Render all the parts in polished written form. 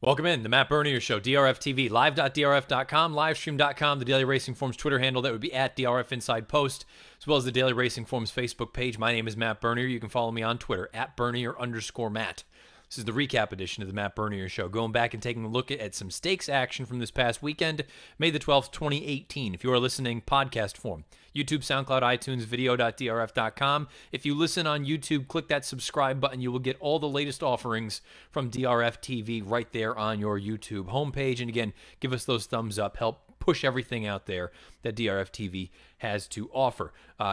Welcome in, the Matt Bernier Show, DRF TV, live.drf.com, livestream.com, the Daily Racing Forms Twitter handle, that would be at DRF Inside Post, as well as the Daily Racing Forms Facebook page. My name is Matt Bernier. You can follow me on Twitter, at Bernier_Matt. This is the recap edition of the Matt Bernier Show, going back and taking a look at some stakes action from this past weekend, May the 12th, 2018. If you are listening podcast form, YouTube, SoundCloud, iTunes, video.drf.com. If you listen on YouTube, click that subscribe button. You will get all the latest offerings from DRF TV right there on your YouTube homepage. And again, give us those thumbs up. Help push everything out there that DRF TV has to offer.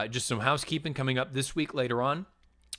Just some housekeeping coming up this week later on.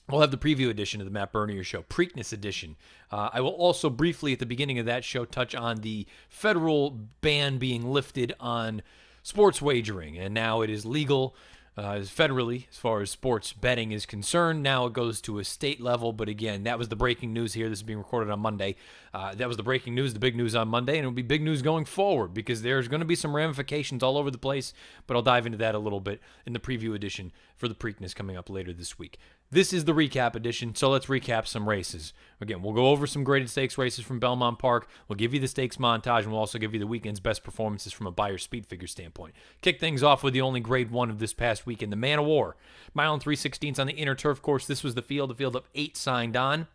We'll have the preview edition of the Matt Bernier Show, Preakness edition. I will also briefly at the beginning of that show touch on the federal ban being lifted on sports wagering, and now it is legal federally as far as sports betting is concerned. Now it goes to a state level, but again, that was the breaking news here. This is being recorded on Monday. That was the breaking news, the big news on Monday, and it will be big news going forward because there's going to be some ramifications all over the place, but I'll dive into that a little bit in the preview edition for the Preakness coming up later this week. This is the recap edition, so let's recap some races. Again, we'll go over some graded stakes races from Belmont Park. We'll give you the stakes montage, and we'll also give you the weekend's best performances from a Beyer speed figure standpoint. Kick things off with the only grade 1 of this past weekend, the Man of War. Mile and 3/16 on the inner turf course. This was the field of 8 signed on.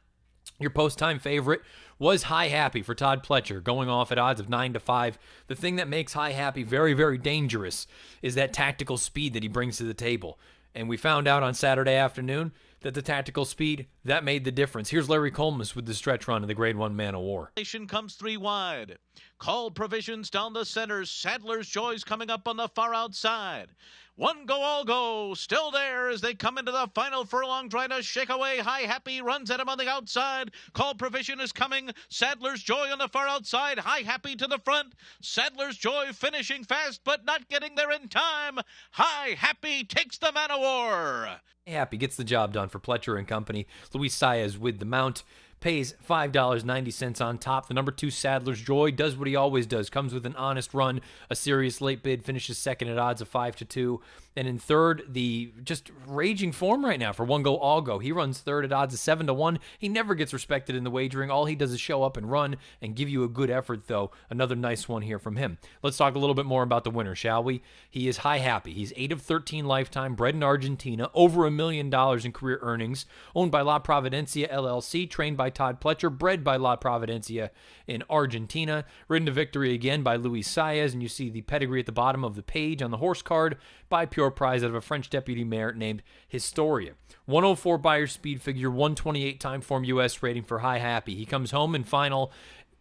Your post-time favorite was High Happy for Todd Pletcher, going off at odds of 9-5. The thing that makes High Happy very, very dangerous is that tactical speed that he brings to the table. And we found out on Saturday afternoon that the tactical speed, that made the difference. Here's Larry Colmus with the stretch run of the Grade 1 Man of War. Comes 3 wide. Call Provisions down the center. Sadler's Joy's coming up on the far outside. One Go All Go still there as they come into the final furlong, trying to shake away. High Happy runs at him on the outside. Call Provision is coming. Sadler's Joy on the far outside. High Happy to the front. Sadler's Joy finishing fast but not getting there in time. High Happy takes the Man of War. Happy gets the job done for Pletcher and company. Luis Saez with the mount. Pays $5.90 on top. The number 2 Sadler's Joy does what he always does. Comes with an honest run, a serious late bid, finishes second at odds of 5-2. And in third, the just raging form right now for One Go All Go. He runs third at odds of 7-1. He never gets respected in the wagering. All he does is show up and run and give you a good effort, though. Another nice one here from him. Let's talk a little bit more about the winner, shall we? He is High Happy. He's 8 of 13 lifetime, bred in Argentina, over $1 million in career earnings, owned by La Providencia LLC, trained by Todd Pletcher, bred by La Providencia in Argentina, ridden to victory again by Luis Saez, and you see the pedigree at the bottom of the page on the horse card by Pure Prize out of a French deputy mare named Historia. 104 Beyer speed figure, 128 time form U.S. rating for High Happy. He comes home in final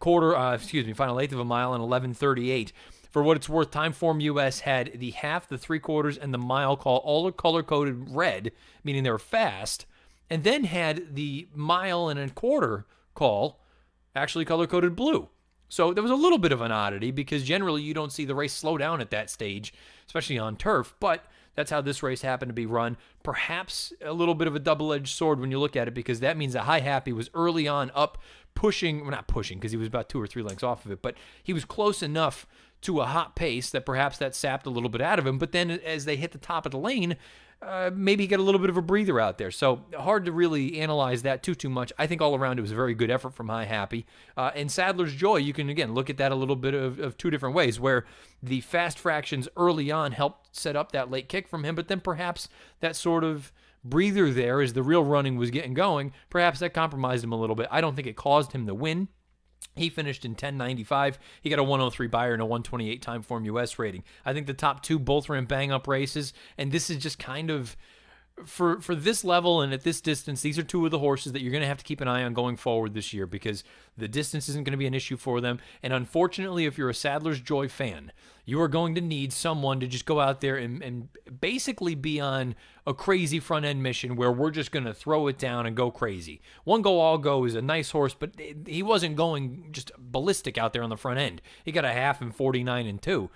eighth of a mile in 11:38. For what it's worth, Timeform US had the half, the 3/4, and the mile call all color-coded red, meaning they were fast, and then had the mile and a quarter call actually color-coded blue. So there was a little bit of an oddity because generally you don't see the race slow down at that stage, especially on turf, but that's how this race happened to be run. Perhaps a little bit of a double-edged sword when you look at it, because that means that High Happy was early on up pushing, well, not pushing because he was about 2 or 3 lengths off of it, but he was close enough to a hot pace that perhaps that sapped a little bit out of him. But then as they hit the top of the lane, maybe get a little bit of a breather out there. So hard to really analyze that too much. I think all around it was a very good effort from High Happy. And Sadler's Joy, you can, again, look at that a little bit of 2 different ways, where the fast fractions early on helped set up that late kick from him, but then perhaps that sort of breather there as the real running was getting going, perhaps that compromised him a little bit. I don't think it caused him to win. He finished in 10.95. He got a 103 Beyer and a 128 Timeform US rating. I think the top 2 both ran bang-up races, and this is just kind of, for this level and at this distance, these are 2 of the horses that you're going to have to keep an eye on going forward this year because the distance isn't going to be an issue for them. And unfortunately, if you're a Sadler's Joy fan, you are going to need someone to just go out there and basically be on a crazy front-end mission where we're just going to throw it down and go crazy. One Go All Go is a nice horse, but he wasn't going just ballistic out there on the front end. He got a half in 49-2.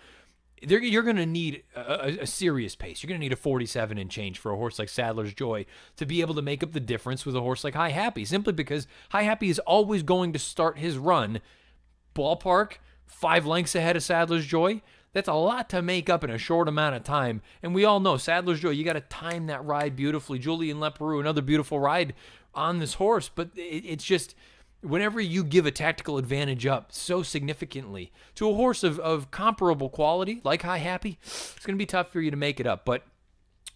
You're going to need a serious pace. You're going to need a 47 and change for a horse like Sadler's Joy to be able to make up the difference with a horse like High Happy, simply because High Happy is always going to start his run ballpark 5 lengths ahead of Sadler's Joy. That's a lot to make up in a short amount of time. And we all know Sadler's Joy, you got to time that ride beautifully. Julien Leparoux, another beautiful ride on this horse. But it's just, whenever you give a tactical advantage up so significantly to a horse of comparable quality, like High Happy, it's going to be tough for you to make it up. But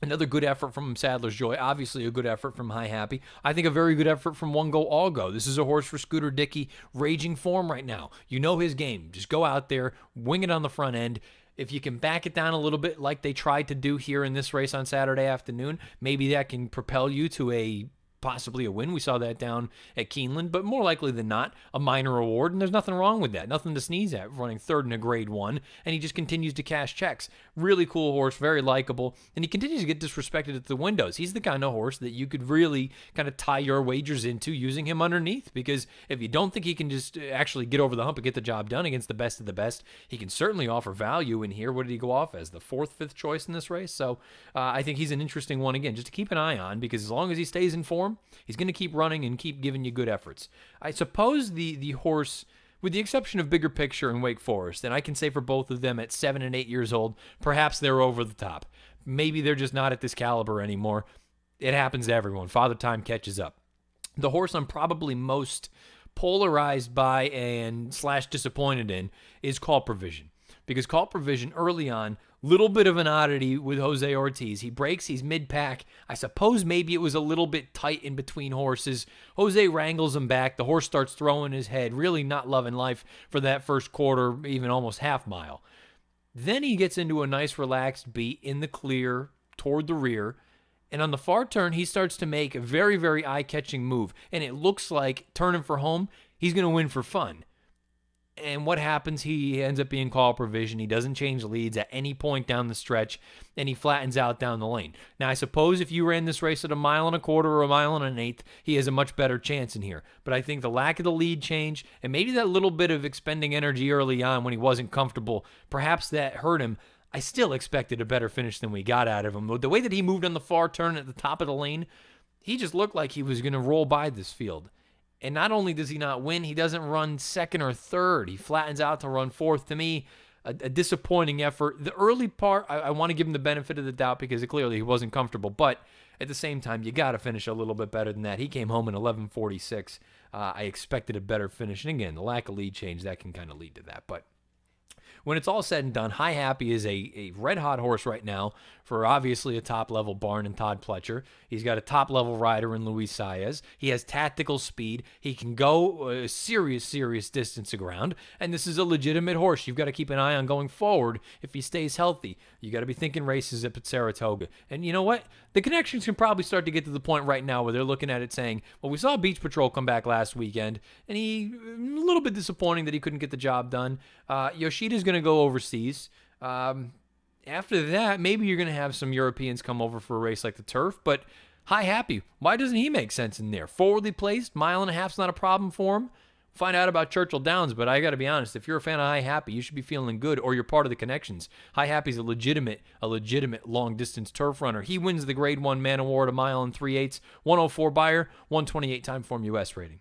another good effort from Sadler's Joy. Obviously, a good effort from High Happy. I think a very good effort from One Go All Go. This is a horse for Scooter Dickey, raging form right now. You know his game. Just go out there, wing it on the front end. If you can back it down a little bit like they tried to do here in this race on Saturday afternoon, maybe that can propel you to possibly a win. We saw that down at Keeneland, but more likely than not, a minor award, and there's nothing wrong with that. Nothing to sneeze at, running third in a grade 1, and he just continues to cash checks. Really cool horse, very likable, and he continues to get disrespected at the windows. He's the kind of horse that you could really kind of tie your wagers into using him underneath, because if you don't think he can just actually get over the hump and get the job done against the best of the best, he can certainly offer value in here. What did he go off as? The 4th, 5th choice in this race? So I think he's an interesting one, again, just to keep an eye on, because as long as he stays in form, he's going to keep running and keep giving you good efforts. I suppose the horse, with the exception of Bigger Picture and Wake Forest, and I can say for both of them at 7 and 8 years old, perhaps they're over the top. Maybe they're just not at this caliber anymore. It happens to everyone. Father Time catches up. The horse I'm probably most polarized by and / disappointed in is Call Provision. Because Call Provision early on, little bit of an oddity with Jose Ortiz. He breaks, he's mid-pack. I suppose maybe it was a little bit tight in between horses. Jose wrangles him back. The horse starts throwing his head, really not loving life for that first quarter, even almost half mile. Then he gets into a nice relaxed beat in the clear toward the rear. And on the far turn, he starts to make a very, very eye-catching move. And it looks like, turning for home, he's going to win for fun. And what happens? He ends up being Call Provision. He doesn't change leads at any point down the stretch, and he flattens out down the lane. Now, I suppose if you ran this race at 1.25 miles or 1 1/8 miles, he has a much better chance in here. But I think the lack of the lead change, and maybe that little bit of expending energy early on when he wasn't comfortable, perhaps that hurt him. I still expected a better finish than we got out of him. The way that he moved on the far turn at the top of the lane, he just looked like he was going to roll by this field. And not only does he not win, he doesn't run 2nd or 3rd. He flattens out to run 4th. To me, a disappointing effort. The early part, I want to give him the benefit of the doubt because clearly he wasn't comfortable. But at the same time, you got to finish a little bit better than that. He came home in 11:46. I expected a better finish. And again, the lack of lead change, that can kind of lead to that. But when it's all said and done, High Happy is a red-hot horse right now for obviously a top-level barn in Todd Pletcher. He's got a top-level rider in Luis Saez. He has tactical speed. He can go a serious distance of ground, and this is a legitimate horse you've got to keep an eye on going forward if he stays healthy. You got to be thinking races at Saratoga. And you know what? The connections can probably start to get to the point right now where they're looking at it saying, well, we saw Beach Patrol come back last weekend, and a little bit disappointing that he couldn't get the job done. Yoshida's going to go overseas. After that, maybe you're going to have some Europeans come over for a race like the Turf, but High Happy, why doesn't he make sense in there? Forwardly placed, 1.5 miles not a problem for him. Find out about Churchill Downs, but I got to be honest, if you're a fan of High Happy, you should be feeling good, or you're part of the connections. High Happy's a legitimate long-distance turf runner. He wins the Grade 1 Man Award, 1 3/8 miles, 104 Beyer, 128 Timeform US rating.